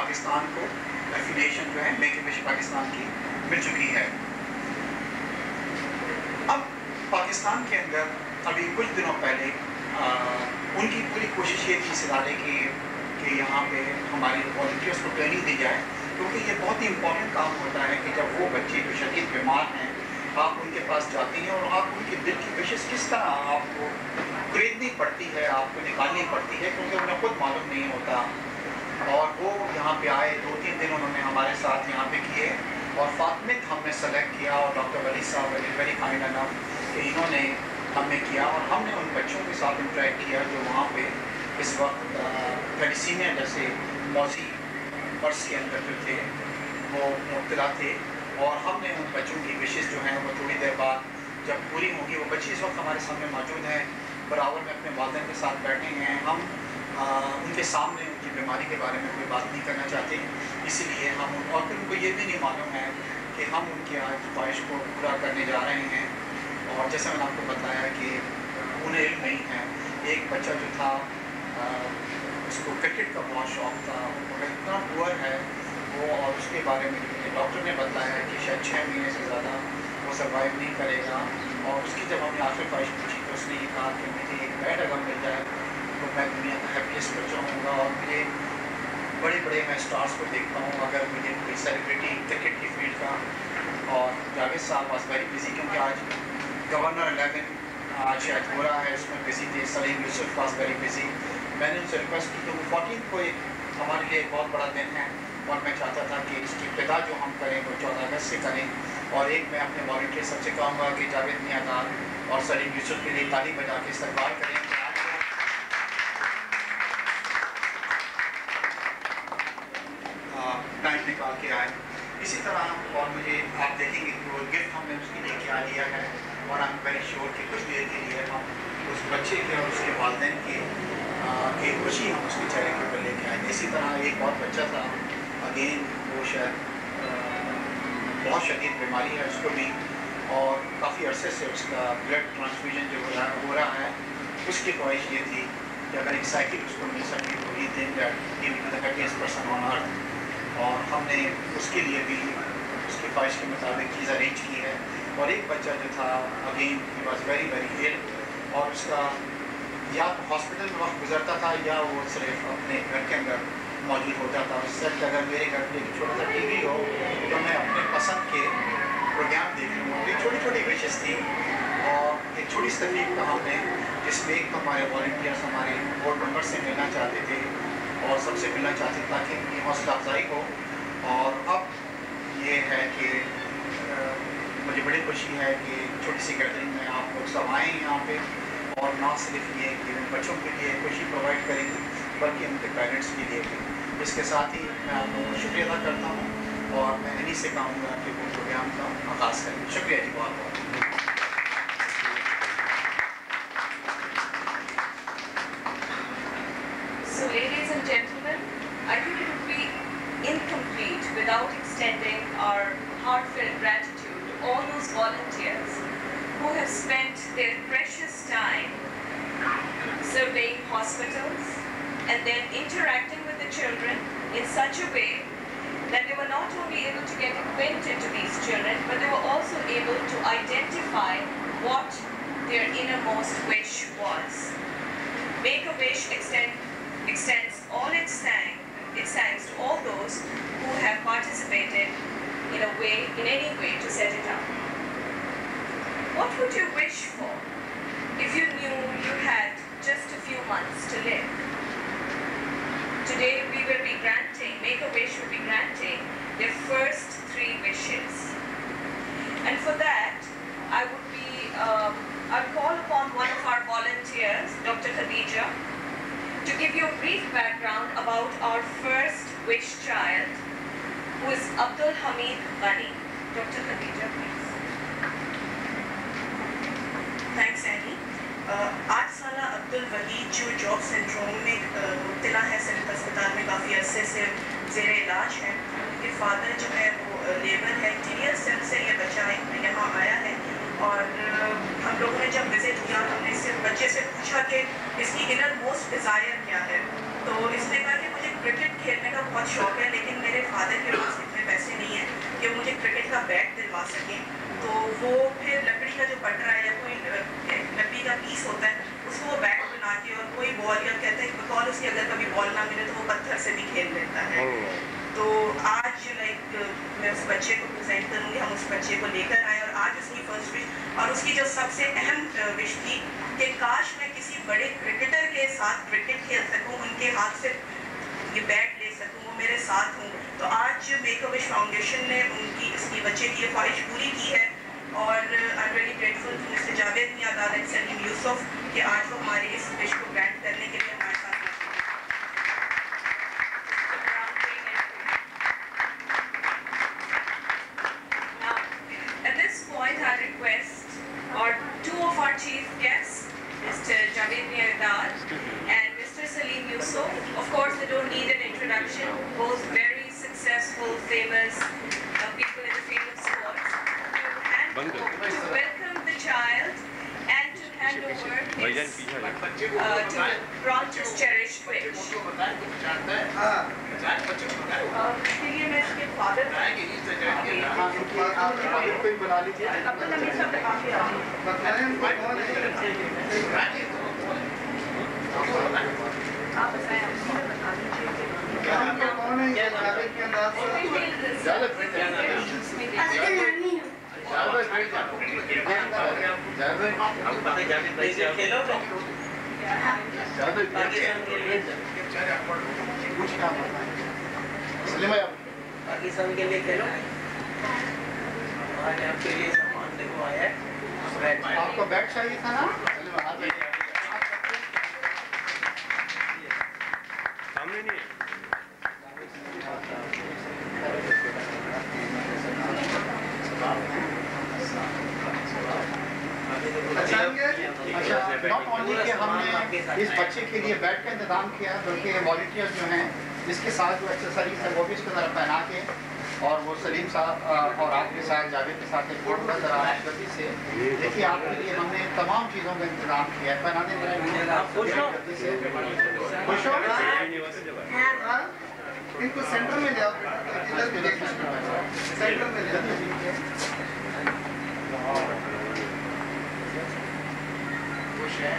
पाकिस्तान को एफिलिएशन जो है मेक इन विश पाकिस्तान की मिल चुकी है। अब पाकिस्तान के अंदर अभी कुछ दिनों पहले उनकी पूरी कोशिश ये थी इस इदारे की कि यहाँ पे हमारे वॉलंटियर्स को ट्रेनिंग दी जाए, क्योंकि ये बहुत ही इम्पोर्टेंट काम होता है कि जब वो बच्चे जो शदीद बीमार हैं आप उनके पास जाती हैं और आप उनके दिल की विशेष किस तरह आपको खरीदनी पड़ती है, आपको निकालनी पड़ती है, क्योंकि उन्हें खुद मालूम नहीं होता। और वो यहाँ पे आए, 2-3 दिन उन्होंने हमारे साथ यहाँ पे किए और फातमिक हमने सेलेक्ट किया और डॉक्टर वली साहब वेरी काइंड इनफ कि इन्होंने हमें किया और हमने उन बच्चों के साथ इंटरेक्ट किया जो वहाँ पे इस वक्त थैलेसीमिया जैसे मौजी पर्स के अंदर जो थे वो मुब्तला थे। और हमने उन बच्चों की विशेष जो हैं वो थोड़ी देर बाद जब पूरी होंगी, वो बच्चे इस वक्त हमारे सामने मौजूद हैं, बराबर में अपने वालिदैन के साथ बैठे हैं। हम उनके सामने उनकी बीमारी के बारे में कोई बात नहीं करना चाहते, इसीलिए हम और फिर उनको ये भी नहीं मालूम है कि हम उनकी आज ख्वाहिश को पूरा करने जा रहे हैं। और जैसे मैंने आपको बताया कि उन्हें इल्म नहीं है, एक बच्चा जो था उसको क्रिकेट का बहुत शौक़ था, मगर इतना पुअर है वो, और उसके बारे में डॉक्टर ने बताया कि शायद 6 महीने से ज़्यादा वो सर्वाइव नहीं करेगा। और उसकी जब हमने आखिर ख्वाहिश पूछी तो उसने ये कहा कि मुझे एक बेड अगर मिल जाए तो मैं दुनिया का हैप्पीएस्ट बच्चा होऊंगा और मुझे बड़े बड़े मैं स्टार्स को देखता हूँ, अगर मुझे कोई सेलिब्रिटी क्रिकेट की फील्ड का। और जावेद साहब वाज वेरी बिजी, क्योंकि आज गवर्नर 11 आज शायद हो रहा है, उसमें बिजी थे। Salim Yusuf was very busy. मैंने उनसे रिक्वेस्ट की कि 14 को एक हमारे लिए एक बहुत बड़ा दिन है और मैं चाहता था कि इसकी इब्तिदा जो हम करें वो 14 अगस्त से करें। और एक मैं अपने वॉलंटियर सबसे कहूँगा कि जावेद मियाँदार और सलीम यूसुफ के लिए ताली बजा के इस्तकबाल करें कि टाइम निकाल के आए। इसी तरह और मुझे आप देखेंगे कि वो गिफ्ट हमने उसके लिए क्या लिया है, और आई एम वेरी श्योर कि कुछ देर के लिए हम उस बच्चे के और उसके वालिदैन की खुशी हम उसके चेहरे के ऊपर लेके आएंगे। इसी तरह एक और बच्चा था, अगेन वो शायद बहुत शदीद बीमारी है उसको भी, और काफ़ी अरसे से उसका ब्लड ट्रांसफ्यूजन जो हो रहा है, उसकी ख्वाहिश ये थी कि अगर एक साइकिल उसको मिल सके तो he think that he will be the happiest person on earth. और हमने उसके लिए भी उसकी ख्वाहिश के मुताबिक चीज़ अरेंज की है। और एक बच्चा जो था again he was very very ill, और उसका या हॉस्पिटल में वक्त गुजरता था या वो सिर्फ अपने घर के अंदर मौजूद होता था। उससे अगर मेरे घर पे एक छोटा सा टीवी हो तो मैं अपने पसंद के प्रोग्राम देख लूँगा। ये छोटी छोटी विशेष थी और एक छोटी सी तकलीफ का हमने, जिसमें एक तो हमारे वॉलंटियर्स हमारे बोर्ड मेंबर से मिलना चाहते थे और सबसे मिलना चाहते थे ताकि उनकी हौसला अफजाई हो। और अब ये है कि मुझे बड़ी खुशी है कि छोटी सी गैदरिंग में आप लोग सब आए यहाँ पे, और ना सिर्फ ये कि उन बच्चों के लिए खुशी प्रोवाइड करेंगे बल्कि उनके पेरेंट्स के लिए भी। इसके साथ ही मैं आप लोगों को शुक्रिया अदा करता हूँ और मैं इन्हीं से कहूँगा कि वो प्रोग्राम का आगाज़ करें। शुक्रिया जी, बहुत बहुत। So ladies and gentlemen, I think it would be incomplete without extending our heartfelt gratitude to all those volunteers who have spent their precious time surveying hospitals and then interacting with the children in such a way that they were not only able to get acquainted to these children, but they were also able to identify what their innermost wish was. Make-A-Wish extends all its thanks to all those who have participated in any way to set it up. What would you wish for if you knew you had just a few months to live? Today we will be granting, Make-A-Wish will be granting their first 3 wishes. And for that, I'll call upon one of our volunteers, Dr. Khadija, to give you a brief background about our first wish child, who is Abdul Hamid Bani. Dr. Khadija, please. Thanks, Annie. 8 साल अब्दुल वहीद जो job syndrome में मुब्तला है, civil अस्पताल में काफ़ी अरसे से ज़ेर इलाज है। उनके फादर जो है वो लेबर है, इंटीरियर सेल से ये बच्चा यहाँ आया है। और हम लोगों ने जब विज़िट किया तो हमने इससे बच्चे से पूछा कि इसकी इनर मोस्ट डिज़ायर क्या है, तो इसने कहा कि मुझे क्रिकेट खेलने का बहुत शौक है, लेकिन मेरे फादर के पास इतने पैसे नहीं हैं कि वो मुझे क्रिकेट का बैट दिलवा सकें। तो वो फिर लकड़ी का जो पटरा है या कोई लकड़ी का पीस होता है उसको वो बैट बना के और कोई बॉल या कहते हैं बकौल उसकी अगर कभी बॉल ना मिले तो वो पत्थर से भी खेल लेता है। तो आज मैं उस बच्चे को प्रेजेंट करूँगी, हम उस बच्चे को लेकर आए और आज उसकी फर्स्ट विश और उसकी जो सबसे अहम विश थी कि काश मैं किसी बड़े क्रिकेटर के साथ क्रिकेट खेल सकूँ, उनके हाथ से ये बैट ले सकूँ, वो मेरे साथ हूँ। तो आज मेक अ विश फाउंडेशन ने उनकी इसकी बच्चे की ये ख्वाहिश पूरी की है और I am very grateful to Mr Javed Miandad and Salim Yousuf कि आज वो हमारे इस विश को ग्रांट करने के लिए हमारे साथ हैं। Now, at this point, I request two of our chief guests, Mr. Javed Miyahdad and Mr. Salim Yusuf. Of course, they don't need an introduction. Both very successful, famous people in the field of sports. To welcome the child and to hand over his to the branch's cherished wish. इसके लिए मैं इसके father आप बताएं, पाकिस्तान के लिए खेलो, आपके लिए सामान देखो आया है। आपको बैग चाहिए था ना? सामने नहीं अच्छा, नॉट ओनली कि हमने इस बच्चे के लिए बैट का इंतजाम किया, बल्कि वॉलंटियर्स जो हैं जिसके साथ जो एक्सेसरीज है वो भी इसको ज़रा पहना के और वो सलीम साहब और आपके साथ जावेद के साथ एक फोटो नजर आ रहा है गलती से। देखिए आपके लिए हमने तमाम चीज़ों का इंतजाम किया है, पहना दें खुश हो इनको सेंटर में ले आओ, सेंटर में ले खुश है।